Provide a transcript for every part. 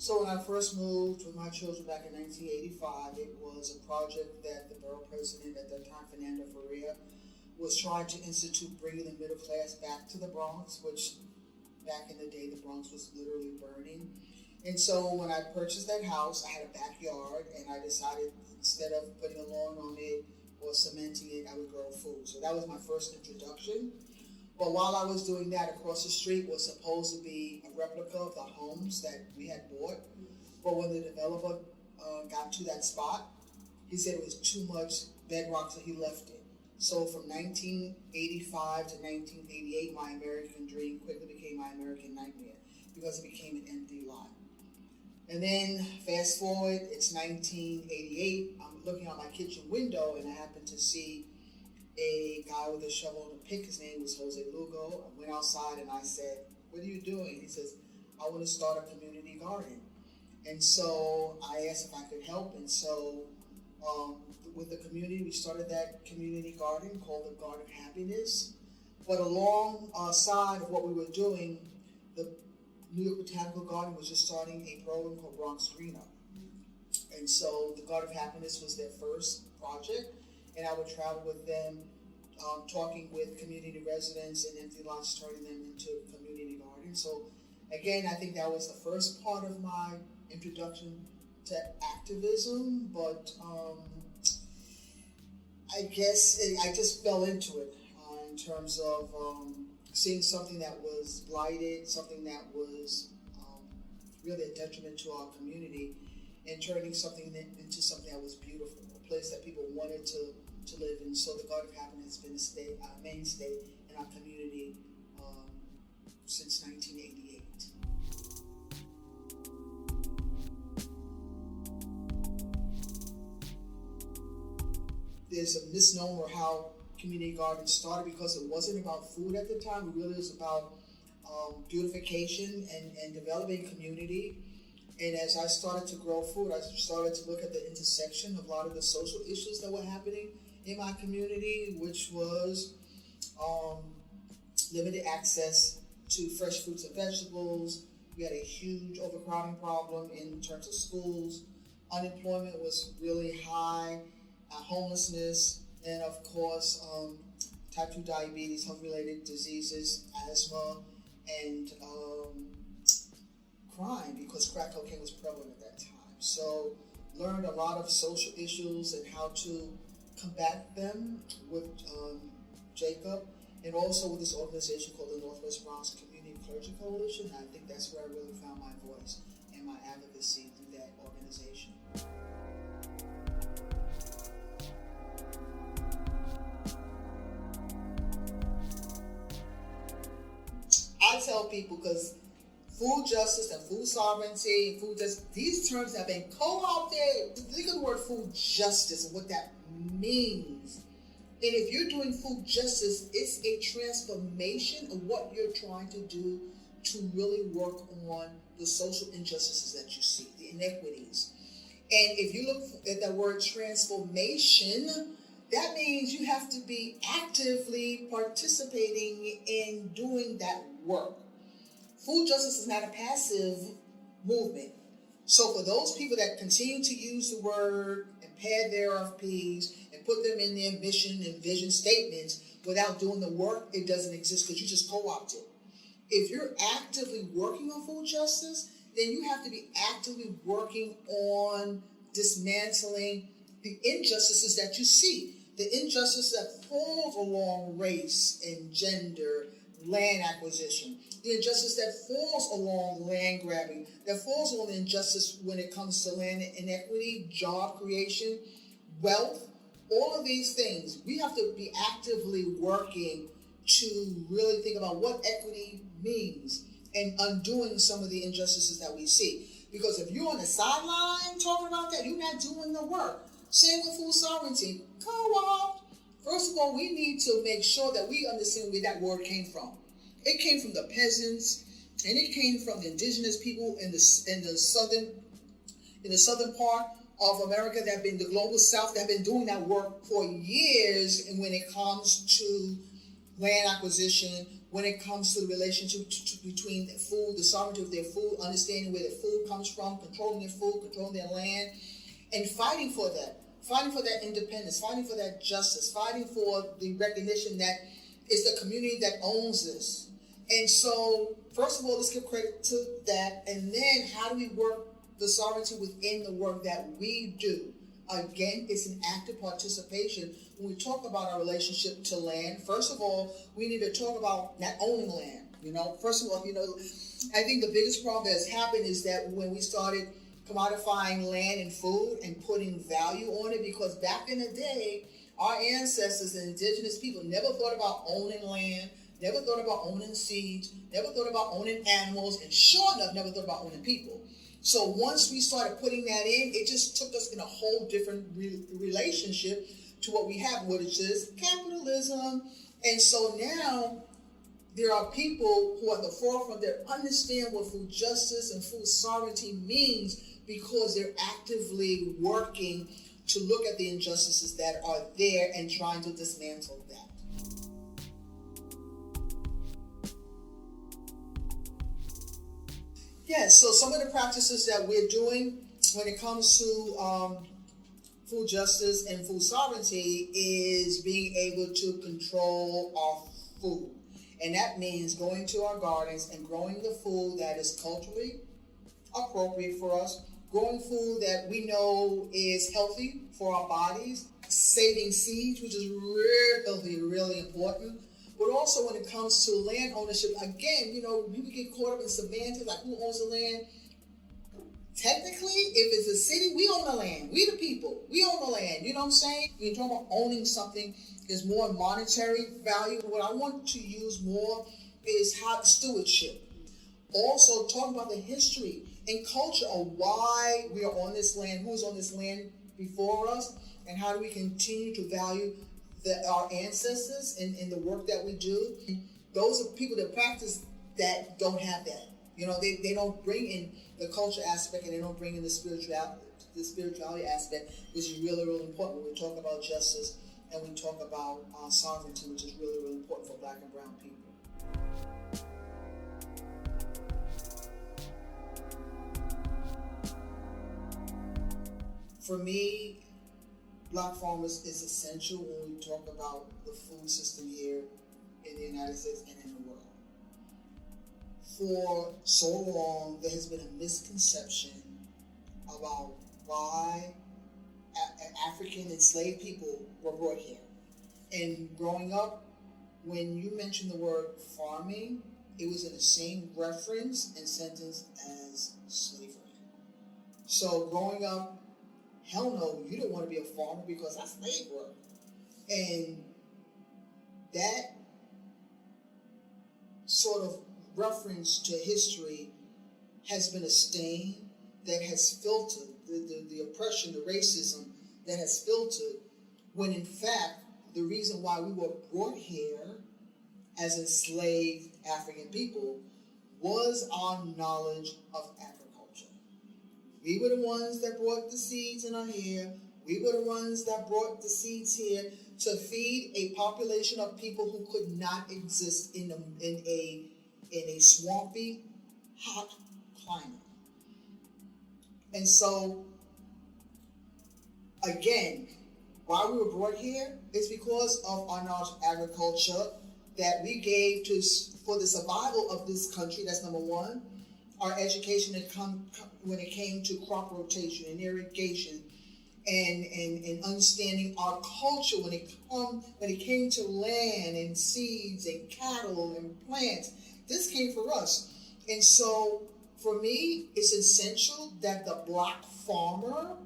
So when I first moved with my children back in 1985, it was a project that the borough president at that time, Fernando Faria, was trying to institute, bringing the middle class back to the Bronx, which back in the day, the Bronx was literally burning. And so when I purchased that house, I had a backyard, and I decided instead of putting a lawn on it or cementing it, I would grow food. So that was my first introduction. But while I was doing that, across the street was supposed to be a replica of the homes that we had bought. But when the developer got to that spot, he said it was too much bedrock, so he left it. So from 1985 to 1988, my American dream quickly became my American nightmare because it became an empty lot. And then fast forward, it's 1988. I'm looking out my kitchen window and I happen to see a guy with a shovel and a pick. His name was Jose Lugo. I went outside and I said, "What are you doing?" He says, "I want to start a community garden." And so I asked if I could help. And so with the community, we started that community garden called the Garden of Happiness. But alongside of what we were doing, the New York Botanical Garden was just starting a program called Bronx Green Up. And so the Garden of Happiness was their first project. And I would travel with them, talking with community residents and empty lots, turning them into community gardens. So again, I think that was the first part of my introduction to activism, but I guess I just fell into it in terms of seeing something that was blighted, something that was really a detriment to our community, and turning something into something that was beautiful, a place that people wanted to live in. So the Garden of Happiness has been a mainstay in our community since 1988. There's a misnomer how community gardens started because it wasn't about food at the time. It really was about beautification and developing community. And as I started to grow food, I started to look at the intersection of a lot of the social issues that were happening in my community, which was limited access to fresh fruits and vegetables. We had a huge overcrowding problem in terms of schools. Unemployment was really high, homelessness, and of course, type 2 diabetes, health-related diseases, asthma, and crime, because crack cocaine was prevalent at that time. So learned a lot of social issues and how to combat them with Jacob, and also with this organization called the Northwest Bronx Community Clergy Coalition. I think that's where I really found my voice and my advocacy through that organization. I tell people, because food justice and food sovereignty, food justice, these terms have been co-opted. Think of the word food justice and what that means. And if you're doing food justice, it's a transformation of what you're trying to do to really work on the social injustices that you see, the inequities. And if you look at that word transformation, that means you have to be actively participating in doing that work. Food justice is not a passive movement. So for those people that continue to use the word and pad their RFPs and put them in their mission and vision statements without doing the work, it doesn't exist because you just co-opt it. If you're actively working on food justice, then you have to be actively working on dismantling the injustices that you see. The injustice that falls along race and gender, land acquisition, the injustice that falls along land grabbing, that falls along the injustice when it comes to land inequity, job creation, wealth, all of these things. We have to be actively working to really think about what equity means and undoing some of the injustices that we see. Because if you're on the sideline talking about that, you're not doing the work. Same with food sovereignty. Co-op. First of all, we need to make sure that we understand where that word came from. It came from the peasants, and it came from the indigenous people in the southern part of America that have been the global south that have been doing that work for years. And when it comes to land acquisition, when it comes to the relationship between the food, the sovereignty of their food, understanding where their food comes from, controlling their food, controlling their land, and fighting for that independence, fighting for that justice, fighting for the recognition that it's the community that owns this. And so, first of all, let's give credit to that, and then how do we work the sovereignty within the work that we do? Again, it's an active participation. When we talk about our relationship to land, first of all, we need to talk about not owning land. First of all, I think the biggest problem that has happened is that when we started commodifying land and food and putting value on it, because back in the day, our ancestors and indigenous people never thought about owning land, never thought about owning seeds, never thought about owning animals, and sure enough, never thought about owning people. So once we started putting that in, it just took us in a whole different relationship to what we have, which is capitalism. And so now there are people who are at the forefront that understand what food justice and food sovereignty means, because they're actively working to look at the injustices that are there and trying to dismantle that. Yes, so some of the practices that we're doing when it comes to food justice and food sovereignty is being able to control our food. And that means going to our gardens and growing the food that is culturally appropriate for us, growing food that we know is healthy for our bodies, saving seeds, which is really important. But also when it comes to land ownership, again, people get caught up in semantics, like who owns the land. Technically, if it's a city, we own the land. We the people. We own the land. You know what I'm saying? When you talk about owning something, there's more monetary value. What I want to use more is stewardship. Also, talking about the history and culture of why we are on this land, who's on this land before us, and how do we continue to value our ancestors and the work that we do. Those are people that practice that don't have that. They don't bring in the culture aspect, and they don't bring in the spirituality aspect, which is really important when we talk about justice and we talk about sovereignty, which is really important for Black and brown people. For me, Black farmers is essential when we talk about the food system here in the United States and in the world. For so long, there has been a misconception about why African enslaved people were brought here. And growing up, when you mentioned the word farming, it was in the same reference and sentence as slavery. So growing up, hell no, you don't want to be a farmer because that's slave work. And that sort of reference to history has been a stain that has filtered the oppression, the racism that has filtered, when in fact, the reason why we were brought here as enslaved African people was our knowledge of agriculture. We were the ones that brought the seeds in our hair. We were the ones that brought the seeds here to feed a population of people who could not exist in a swampy, hot climate. And so, again, why we were brought here is because of our knowledge of agriculture that we gave for the survival of this country. That's number one. Our education when it came to crop rotation and irrigation, and understanding our culture when it came to land and seeds and cattle and plants. This came for us. And so for me, it's essential that the Black farmer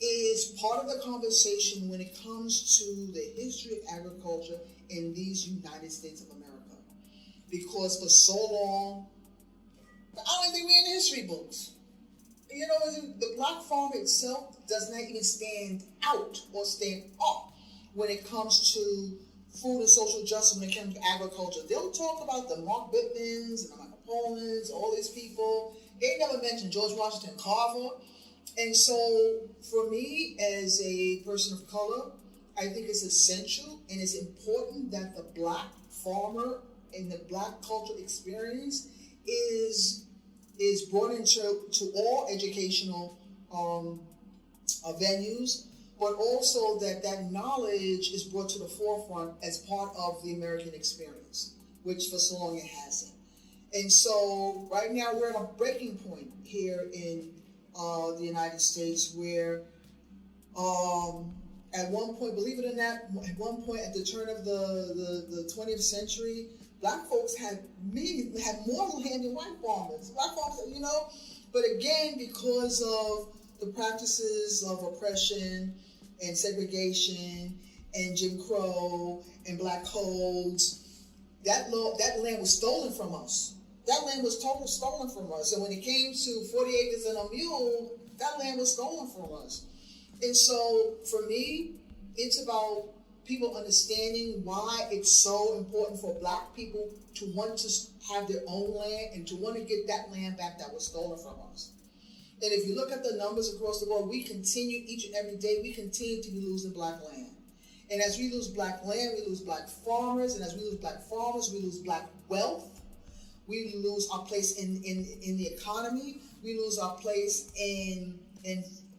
is part of the conversation when it comes to the history of agriculture in these United States of America. Because for so long, I don't think we're in the history books. The Black farmer itself does not even stand out or stand up when it comes to food and social justice, when it comes to agriculture. They'll talk about the Mark Whitmans and the Michael Pollan's, all these people. They never mention George Washington Carver. And so for me, as a person of color, I think it's essential and it's important that the Black farmer in the Black cultural experience is brought into all educational venues, but also that knowledge is brought to the forefront as part of the American experience, which for so long it hasn't. And so right now we're at a breaking point here in the United States where at one point, believe it or not, at one point at the turn of the 20th century, Black folks had more land than white farmers. Black farmers, but again, because of the practices of oppression and segregation and Jim Crow and Black codes, that land was stolen from us. That land was totally stolen from us. And when it came to 40 acres and a mule, that land was stolen from us. And so for me, it's about people understanding why it's so important for Black people to want to have their own land and to want to get that land back that was stolen from us. And if you look at the numbers across the world, we continue each and every day, we continue to be losing Black land. And as we lose Black land, we lose Black farmers. And as we lose Black farmers, we lose Black wealth. We lose our place in the economy. We lose our place in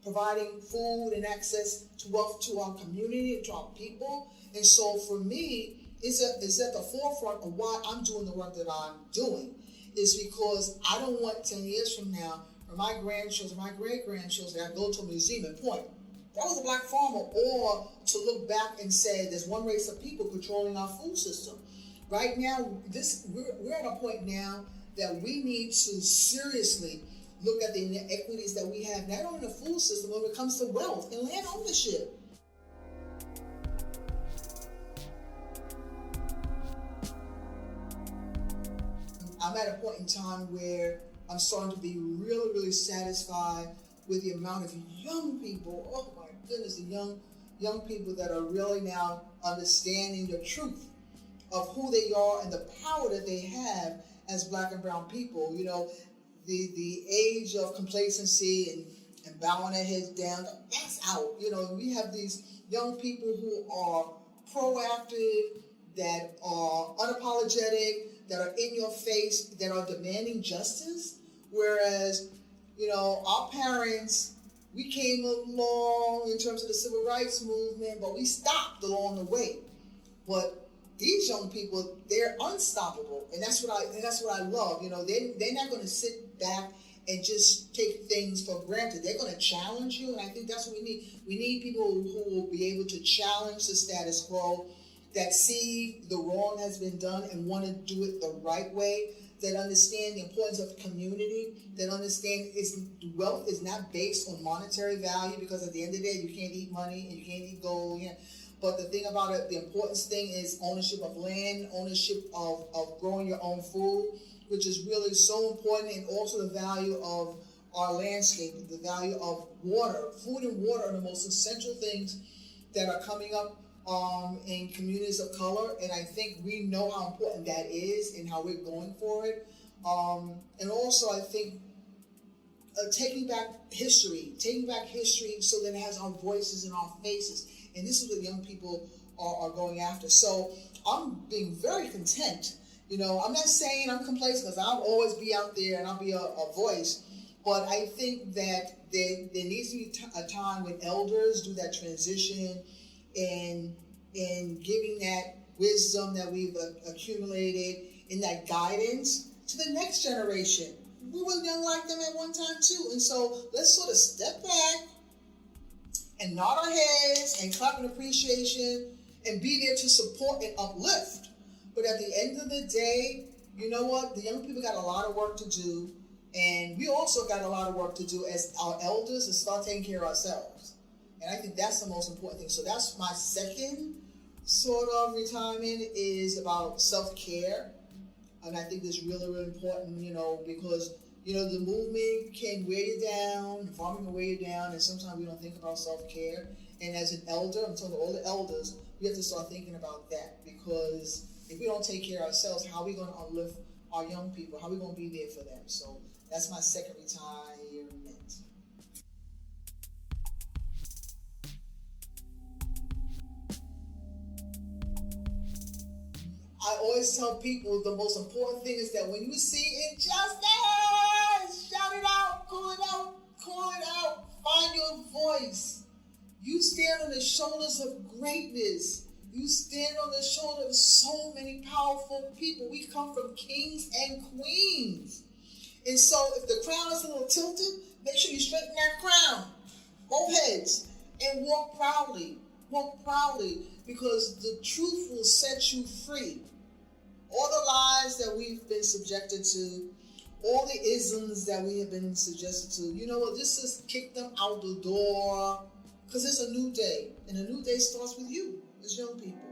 providing food and access to wealth to our community and to our people. And so for me, it's at the forefront of why I'm doing the work that I'm doing, is because I don't want 10 years from now, or my grandchildren, my great-grandchildren, I go to a museum and point, that was a Black farmer, or to look back and say there's one race of people controlling our food system. Right now, we're at a point now that we need to seriously look at the inequities that we have, not only in the food system, but when it comes to wealth and land ownership. I'm at a point in time where I'm starting to be really, really satisfied with the amount of young people, oh my goodness, the young people that are really now understanding the truth of who they are and the power that they have as Black and brown people. The age of complacency and bowing their heads down, that's out. We have these young people who are proactive, that are unapologetic, that are in your face, that are demanding justice. Whereas, our parents, we came along in terms of the civil rights movement, but we stopped along the way. But these young people, they're unstoppable, and that's what I love. They're not going to sit back and just take things for granted. They're going to challenge you, and I think that's what we need. We need people who will be able to challenge the status quo, that see the wrong has been done and want to do it the right way, that understand the importance of community, that understand wealth is not based on monetary value, because at the end of the day, you can't eat money and you can't eat gold. But the thing about it, the important thing is ownership of land, ownership of growing your own food, which is really so important, and also the value of our landscape, the value of water. Food and water are the most essential things that are coming up in communities of color, and I think we know how important that is and how we're going for it. And also, I think taking back history so that it has our voices and our faces. And this is what young people are going after. So I'm being very content. I'm not saying I'm complacent, because I'll always be out there and I'll be a voice. But I think that there needs to be a time when elders do that transition and giving that wisdom that we've accumulated and that guidance to the next generation. We were young like them at one time too. And so let's sort of step back and nod our heads and clap in appreciation and be there to support and uplift. But at the end of the day, you know what? The young people got a lot of work to do, and we also got a lot of work to do as our elders, to start taking care of ourselves. And I think that's the most important thing. So that's my second sort of retirement, is about self-care. And I think it's really, really important, because the movement can wear you down, farming can wear you down, and sometimes we don't think about self-care. And as an elder, I'm telling all the elders, we have to start thinking about that, because if we don't take care of ourselves, how are we going to uplift our young people? How are we going to be there for them? So that's my second retirement. I always tell people the most important thing is that when you see injustice, shout it out, call it out, call it out, find your voice. You stand on the shoulders of greatness. You stand on the shoulder of so many powerful people. We come from kings and queens. And so if the crown is a little tilted, make sure you straighten that crown, both heads, and walk proudly. Walk proudly, because the truth will set you free. All the lies that we've been subjected to, all the isms that we have been suggested to, you know what, just kick them out the door, because it's a new day, and a new day starts with you as young people.